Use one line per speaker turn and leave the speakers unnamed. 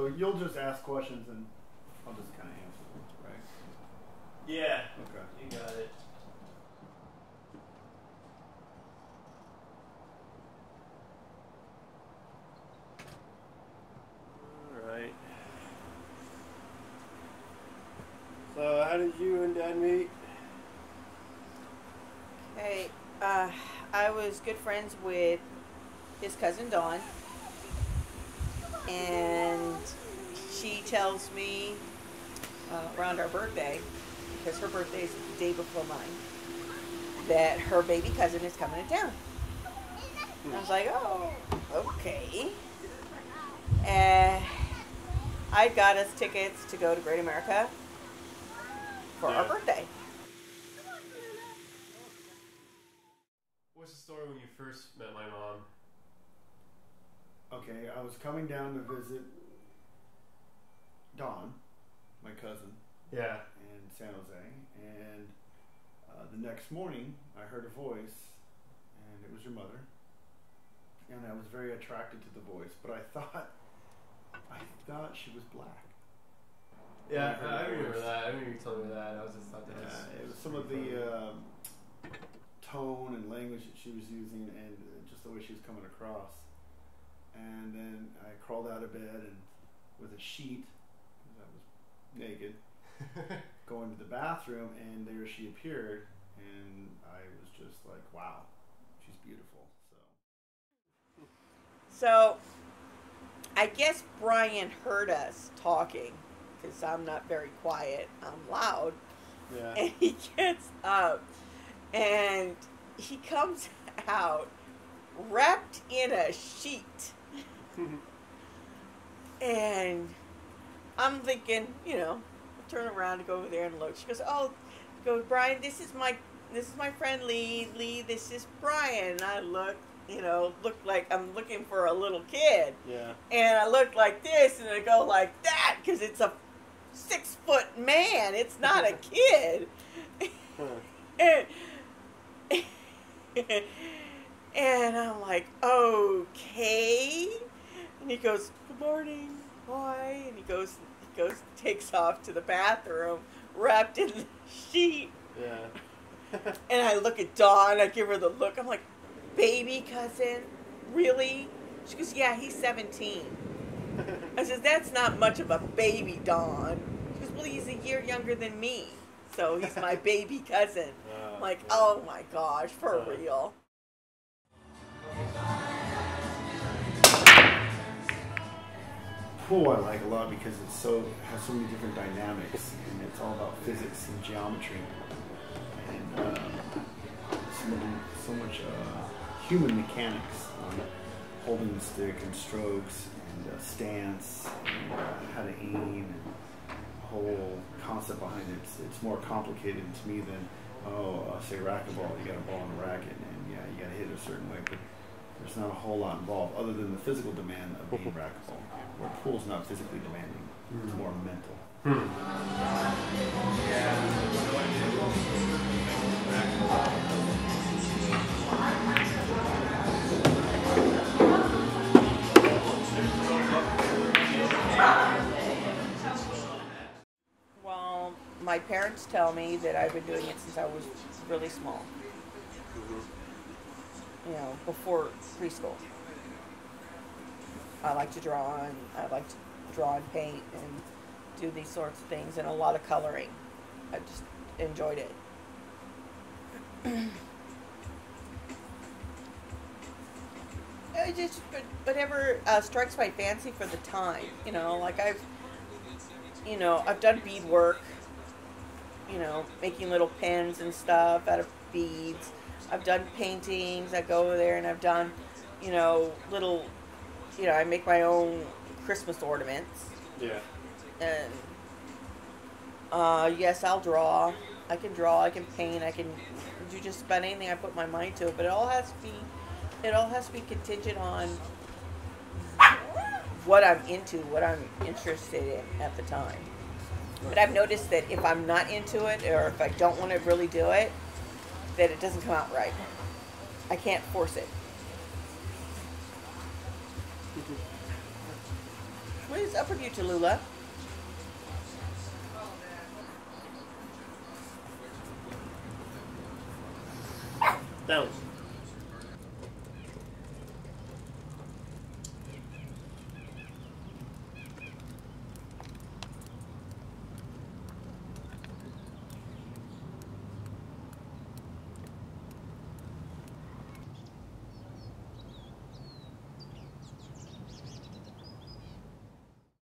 So you'll just ask questions and I'll just kind of answer them, right?
Yeah.
Okay.
You got it.
Alright. So how did you and Dad meet?
Hey, I was good friends with his cousin Dawn, and she tells me around our birthday, because her birthday is the day before mine, that her baby cousin is coming to town. I was like, oh, okay. And I got us tickets to go to Great America for our birthday.
What's the story when you first met my mom?
Okay, I was coming down to visit Dawn, my cousin,
Yeah.
in San Jose, and the next morning I heard a voice, and it was your mother, and I was very attracted to the voice, but I thought she was black.
Yeah, I remember that. I remember you told me that. I was just thought that was...
It was some of the tone and language that she was using, and just the way she was coming across. And then I crawled out of bed and with a sheet, because I was naked, going to the bathroom, and there she appeared, and I was just like, wow, she's beautiful.
So, I guess Brian heard us talking, because I'm not very quiet. I'm loud.
Yeah.
And he gets up, and he comes out wrapped in a sheet. And I'm thinking, you know, I turn around to go over there and look. She goes, oh, Brian, this is my friend Lee. Lee, this is Brian. And I look like I'm looking for a little kid.
Yeah.
And I look like this, and I go like that, because it's a 6-foot man. It's not a kid. And I'm like, okay. And he goes, good morning, boy. And he goes, takes off to the bathroom, wrapped in the sheet.
Yeah.
And I look at Dawn. I give her the look. I'm like, baby cousin, really? She goes, yeah, he's 17. I says, that's not much of a baby, Dawn. She goes, well, he's a year younger than me, so he's my baby cousin. I'm like,
yeah.
oh my gosh, for real.
Pool I like a lot because it has so many different dynamics, and it's all about physics and geometry, and so much human mechanics on holding the stick and strokes and stance and how to aim, and the whole concept behind it. It's more complicated to me than say racquetball. You got a ball and a racket, and yeah, you got to hit it a certain way, but there's not a whole lot involved other than the physical demand of being racquetball. Where pool's not physically demanding; it's more mental.
Well, my parents tell me that I've been doing it since I was really small. You know, before preschool. I like to draw, and I like to draw and paint and do these sorts of things, and a lot of coloring. I just enjoyed it. Just whatever strikes my fancy for the time. You know, like I've done beadwork. You know, making little pins and stuff out of beads. I've done paintings. I go over there and I've done, little. I make my own Christmas ornaments.
Yeah.
And yes, I'll draw. I can draw. I can paint. I can do just about anything I put my mind to. But it all has to be contingent on what I'm into, what I'm interested in at the time. But I've noticed that if I'm not into it, or if I don't want to really do it, that it doesn't come out right. I can't force it. What is up with you, Tallulah?
That was